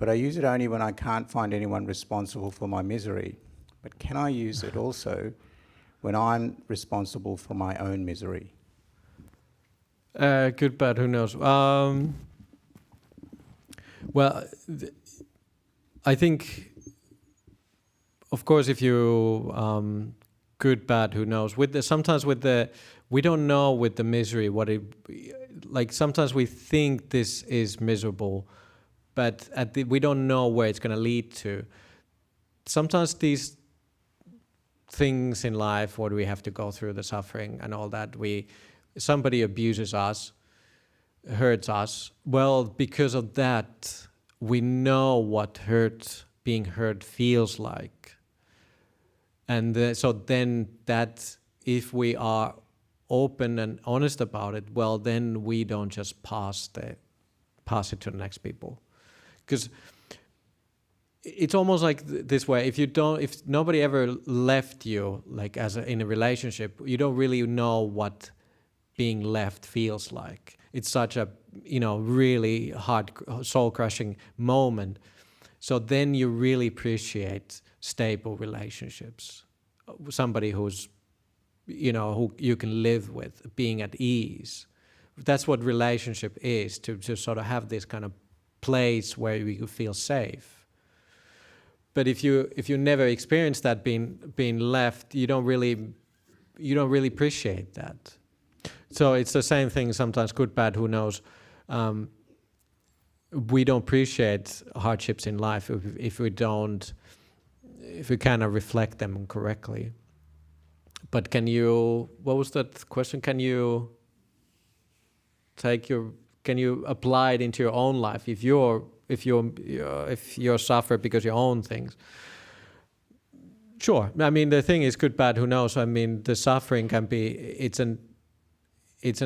but I use it only when I can't find anyone responsible for my misery. But can I use it also when I'm responsible for my own misery? Good, bad, who knows? Well, I think, of course, if you good, bad, who knows? Sometimes we don't know with the misery what it, like sometimes we think this is miserable, but we don't know where it's going to lead to. Sometimes these things in life, what we have to go through, the suffering and all that, somebody abuses us, hurts us. Well, because of that, we know what being hurt feels like. And so then that, if we are open and honest about it, well, then we don't just pass it to the next people. Because it's almost like this way, if nobody ever left you, like in a relationship, you don't really know what being left feels like. It's such a, really hard, soul-crushing moment. So then you really appreciate stable relationships. Somebody who's, who you can live with, being at ease. That's what relationship is, to sort of have this kind of place where you feel safe. But if you never experience that being left, you don't really appreciate that. So it's the same thing sometimes, good, bad, who knows. We don't appreciate hardships in life if we kind of reflect them correctly. But what was that question? Can you apply it into your own life if you're suffer because your own things? Sure. I mean, the thing is, good, bad, who knows? I mean, the suffering can be, it's an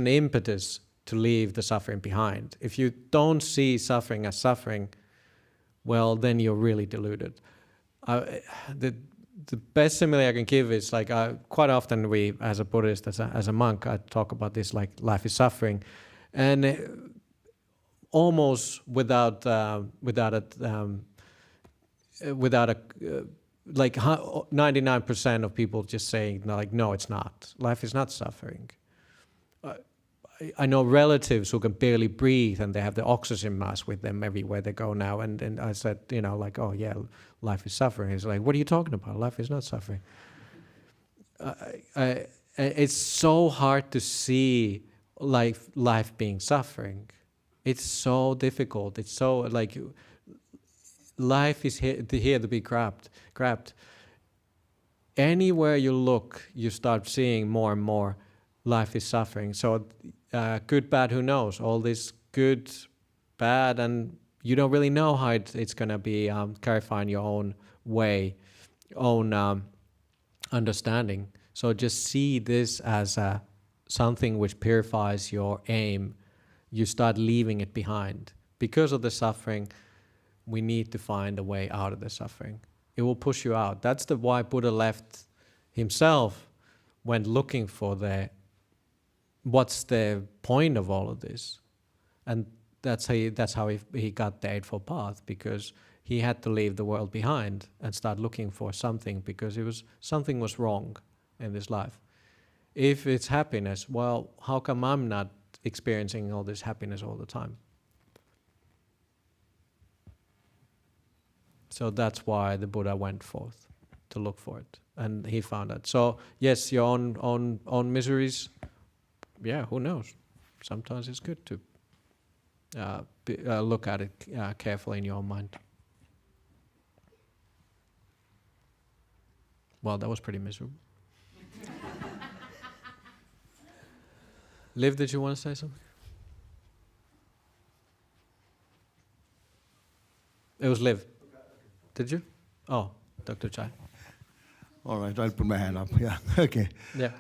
impetus to leave the suffering behind. If you don't see suffering as suffering, well, then you're really deluded. The best simile I can give is like, quite often as a Buddhist, as a monk, I talk about this, like life is suffering, and almost without like 99% of people just saying like, no, it's not. Life is not suffering. I know relatives who can barely breathe and they have the oxygen mask with them everywhere they go now. And I said, like, oh yeah, life is suffering. He's like, what are you talking about? Life is not suffering. It's so hard to see life being suffering. It's so difficult. It's so like, life is here to be grabbed. Anywhere you look, you start seeing more and more life is suffering. So good, bad, who knows? All this good, bad, and you don't really know how it's going to be clarifying your own way, own understanding. So just see this as something which purifies your aim. You start leaving it behind. Because of the suffering, we need to find a way out of the suffering. It will push you out. That's why Buddha left himself, went looking for what's the point of all of this? And that's how he got the Eightfold Path, because he had to leave the world behind and start looking for something, because something was wrong in this life. If it's happiness, well, how come I'm not experiencing all this happiness all the time? So that's why the Buddha went forth to look for it, and he found it. So yes, your own miseries. Yeah, who knows? Sometimes it's good to look at it carefully in your own mind. Well, that was pretty miserable. Liv, did you want to say something? It was Liv. Did you? Oh, Dr. Chai. All right, I'll put my hand up. Yeah, okay. Yeah.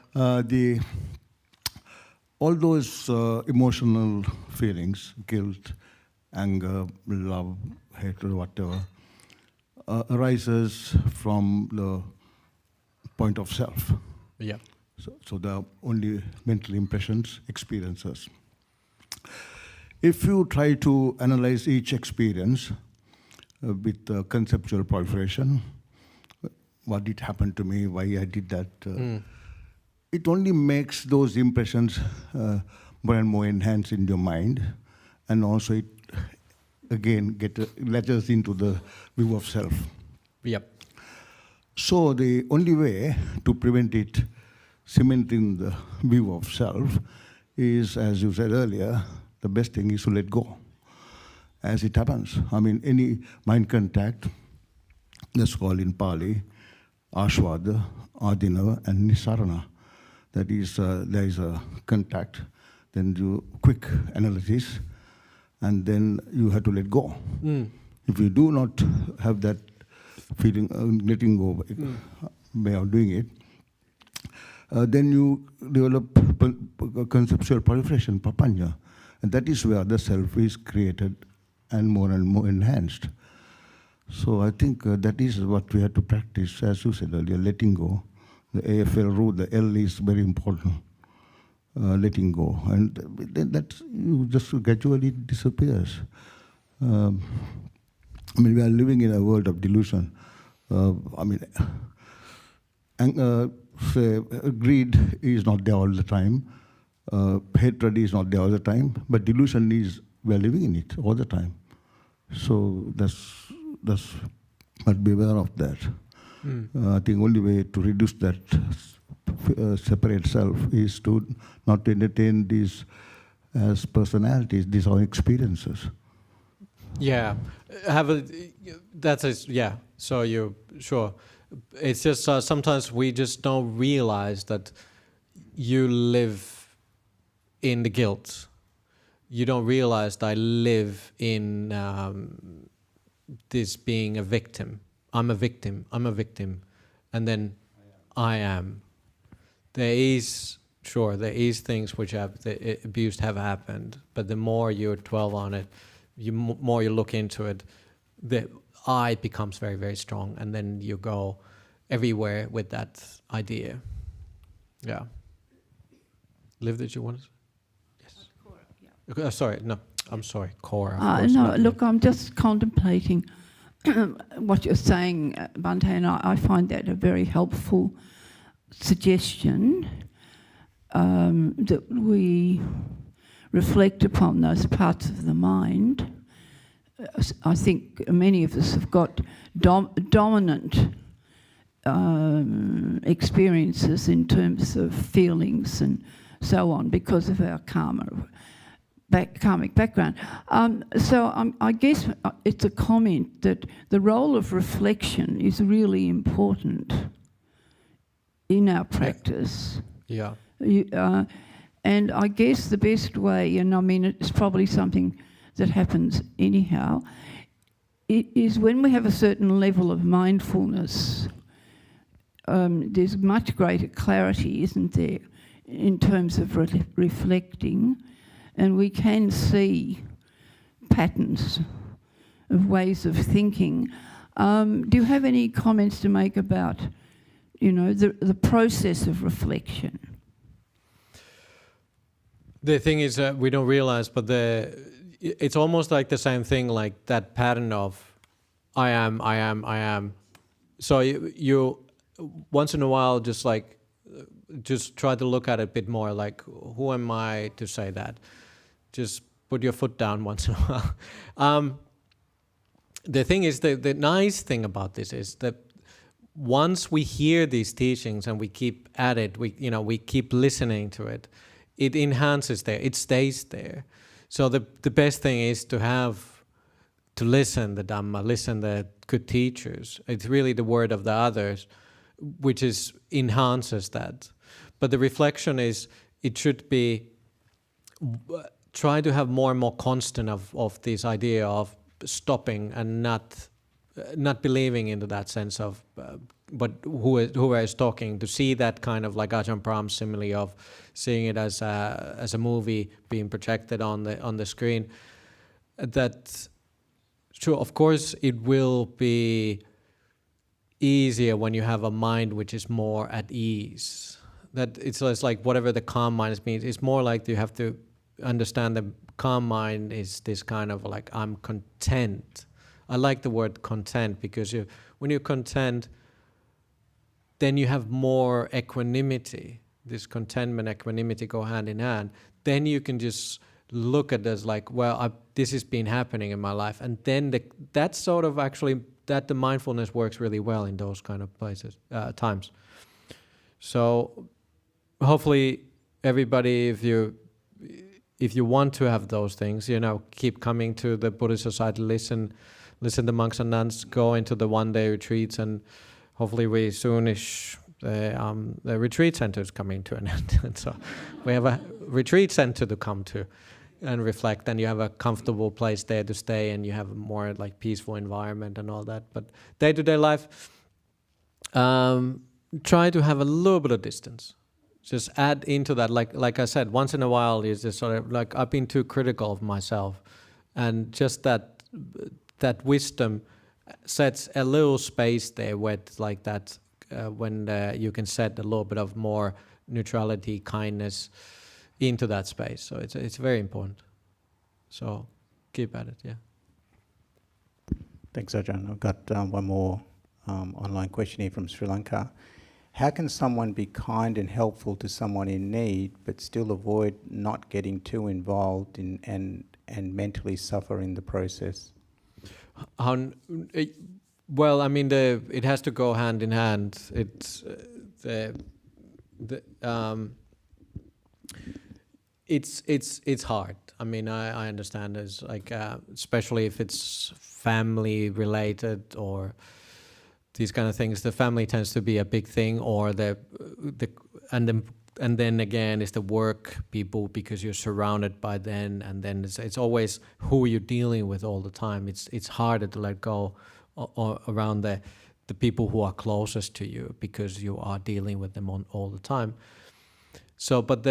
All those emotional feelings, guilt, anger, love, hatred, whatever, arises from the point of self. Yeah. So they are only mental impressions, experiences. If you try to analyze each experience, with conceptual proliferation. What did happen to me? Why I did that? It only makes those impressions more and more enhanced in your mind, and also it again let us into the view of self. Yep. So the only way to prevent it cementing the view of self is, as you said earlier, the best thing is to let go as it happens. I mean, any mind contact, that's called in Pali, Ashwada, Adinava, and Nisarana. That is, there is a contact, then do quick analysis, and then you have to let go. If you do not have that feeling, letting go way of doing it, then you develop conceptual proliferation, papanya, and that is where the self is created and more enhanced. So I think that is what we have to practice, as you said earlier, letting go. The AFL rule, the L is very important, letting go. And then that you just gradually disappears. I mean, we are living in a world of delusion. I mean, say, greed is not there all the time. Hatred is not there all the time. But delusion is, we are living in it all the time. So that's must be aware of that. I think only way to reduce that separate self is to not entertain these as personalities, these are experiences. Yeah, so you're sure. It's just sometimes we just don't realize that you live in the guilt. You don't realize that I live in this being a victim. I'm a victim, and then I am. There is things which the abuse have happened, but the more you dwell on it, more you look into it, the I becomes very, very strong, and then you go everywhere with that idea. Yeah. Liv, did you want to say? Yes. Cora, yeah. Sorry, no, I'm sorry, Cora. No, look, I'm just contemplating what you're saying, Bhante, and I find that a very helpful suggestion that we reflect upon those parts of the mind. I think many of us have got dominant experiences in terms of feelings and so on because of our karmic background. So I guess it's a comment that the role of reflection is really important in our practice. Yeah. And I guess the best way, and I mean it's probably something that happens anyhow, it is when we have a certain level of mindfulness, there's much greater clarity, isn't there, in terms of reflecting, and we can see patterns of ways of thinking. Do you have any comments to make about, the process of reflection? The thing is, we don't realize, but it's almost like the same thing, like that pattern of I am. So you once in a while just try to look at it a bit more, like, who am I to say that? Just put your foot down once in a while. The thing is, the nice thing about this is that once we hear these teachings and we keep at it, we keep listening to it, it enhances there, it stays there. So the best thing is to listen the Dhamma, listen the good teachers. It's really the word of the others, which enhances that. But the reflection is, it should be, try to have more and more constant of this idea of stopping and not believing into that sense of, but who is talking, to see that kind of like Ajahn Brahm simile of seeing it as a movie being projected on the screen. That, sure, of course, it will be easier when you have a mind which is more at ease. That it's less like whatever the calm mind means. It's more like you have to understand the calm mind is this kind of like, I'm content. I like the word content, because when you're content, then you have more equanimity. This contentment, equanimity go hand in hand. Then you can just look at this like, well, this has been happening in my life. And then that's sort of actually, that the mindfulness works really well in those kind of places, times. So hopefully everybody, if you want to have those things, keep coming to the Buddhist Society, listen to monks and nuns, go into the one-day retreats, and hopefully we soonish the retreat center is coming to an end. And so we have a retreat center to come to and reflect, and you have a comfortable place there to stay, and you have a more like peaceful environment and all that. But day-to-day life, try to have a little bit of distance. Just add into that, like I said, once in a while is just sort of like, I've been too critical of myself, and just that wisdom sets a little space there where it's like that, when you can set a little bit of more neutrality, kindness into that space. So it's very important. So keep at it, yeah. Thanks, Ajahn. I've got one more online question here from Sri Lanka. How can someone be kind and helpful to someone in need, but still avoid not getting too involved in and mentally suffer in the process? Well, I mean, it has to go hand in hand. It's it's hard. I mean, I understand. It's like especially if it's family related or these kind of things. The family tends to be a big thing, or and then again it's the work people, because you're surrounded by them, and then it's always who you're dealing with all the time. It's harder to let go around the people who are closest to you, because you are dealing with them all the time. So, but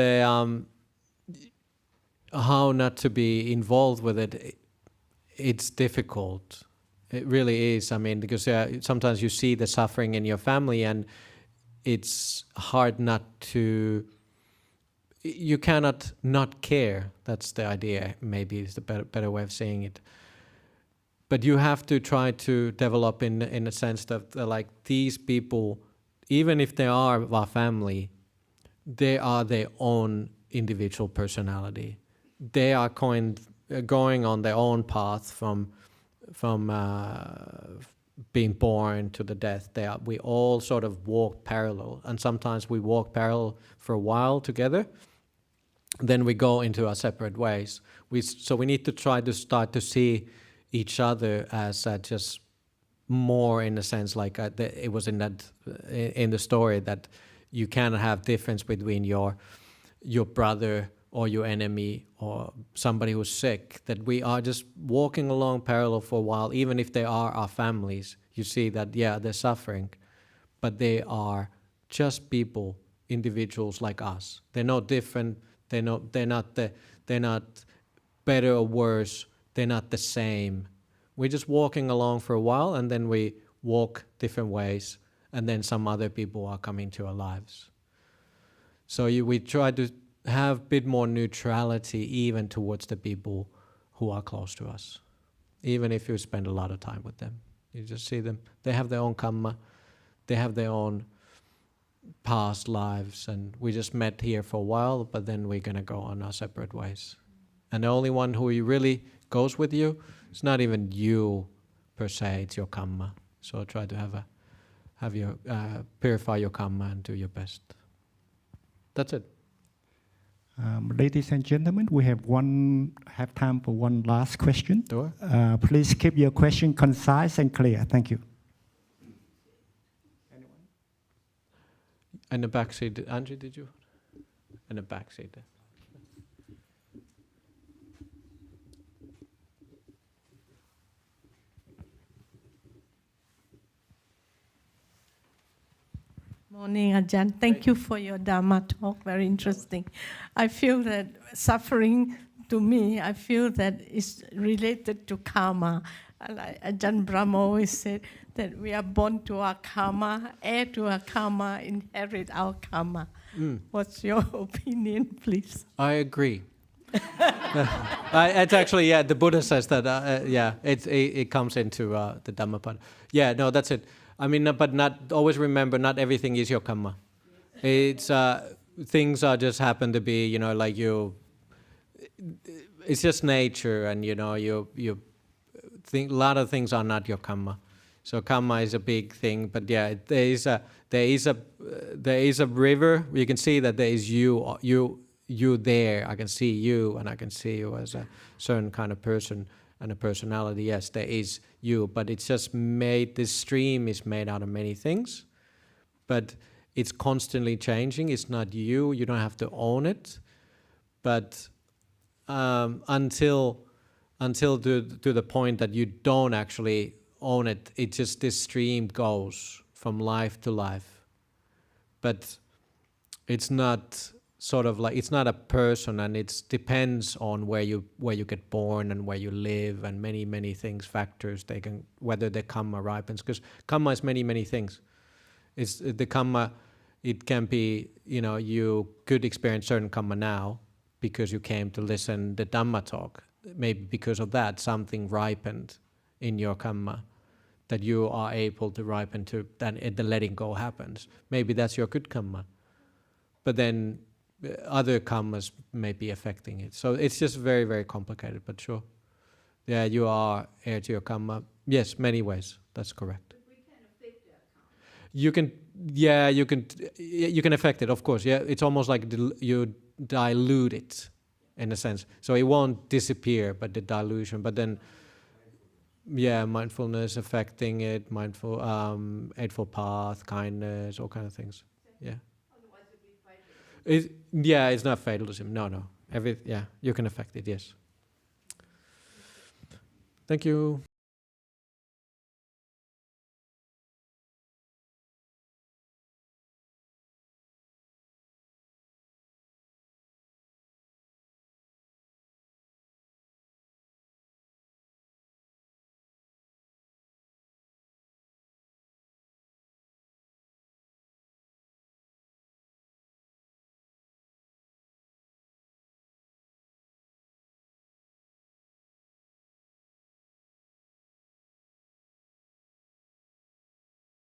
how not to be involved with it, it's difficult. It really is. I mean, because sometimes you see the suffering in your family, and it's hard not to. You cannot not care. That's the idea. Maybe is the better way of saying it. But you have to try to develop in a sense that like these people, even if they are our family, they are their own individual personality. They are going on their own path from being born to the death. We all sort of walk parallel, and sometimes we walk parallel for a while together, then we go into our separate ways. So we need to try to start to see each other as just more in a sense like it was in the story, that you cannot have difference between your brother or your enemy or somebody who's sick, that we are just walking along parallel for a while, even if they are our families. You see that, yeah, they're suffering, but they are just people, individuals like us. They're no different. They're not better or worse. They're not the same. We're just walking along for a while, and then we walk different ways, and then some other people are coming to our lives. So we try to have a bit more neutrality even towards the people who are close to us, even if you spend a lot of time with them. You just see them. They have their own karma. They have their own past lives, and we just met here for a while, but then we're going to go on our separate ways. And the only one who really goes with you, it's not even you per se, it's your karma. So try to purify your karma and do your best. That's it. Ladies and gentlemen, we have time for one last question. Sure. Please keep your question concise and clear. Thank you. Anyone? In the back seat, Angie, did you? In the back seat there. Morning, Ajahn. Thank you for your Dhamma talk. Very interesting. I feel that suffering, to me, I feel that is related to karma. Like Ajahn Brahm always said that we are born to our karma, heir to our karma, inherit our karma. What's your opinion, please? I agree. It's actually, yeah, the Buddha says that, it comes into the Dhamma part. Yeah, no, that's it. I mean, but not always remember, not everything is your karma. It's things are just happen to be, you know, like it's just nature, and you know, you think a lot of things are not your karma. So karma is a big thing, but yeah, there is a river. You can see that there is you there. I can see you, and I can see you as a certain kind of person and a personality. Yes, there is you, but it's just made. This stream is made out of many things, but it's constantly changing. It's not you. You don't have to own it, but until to the point that you don't actually own it, it just, this stream goes from life to life. But it's not sort of like, it's not a person, and it depends on where you get born and where you live, and many things, factors. They can, whether the karma ripens, because karma is many things. It's the karma. It can be, you know, you could experience certain karma now because you came to listen the Dhamma talk. Maybe because of that, something ripened in your karma that you are able to ripen to, then the letting go happens. Maybe that's your good karma. But then other karmas may be affecting it. So it's just very complicated, but sure. Yeah, you are heir to your karma. Yes, many ways. That's correct. But we can affect our karma. You can affect it, of course. Yeah, it's almost like you dilute it in a sense. So it won't disappear, but the dilution. But then, yeah, mindfulness affecting it, mindful, Eightfold Path, kindness, all kind of things. Yeah. Otherwise it'd be fatalism. It's not fatalism. No. You can affect it, yes. Thank you.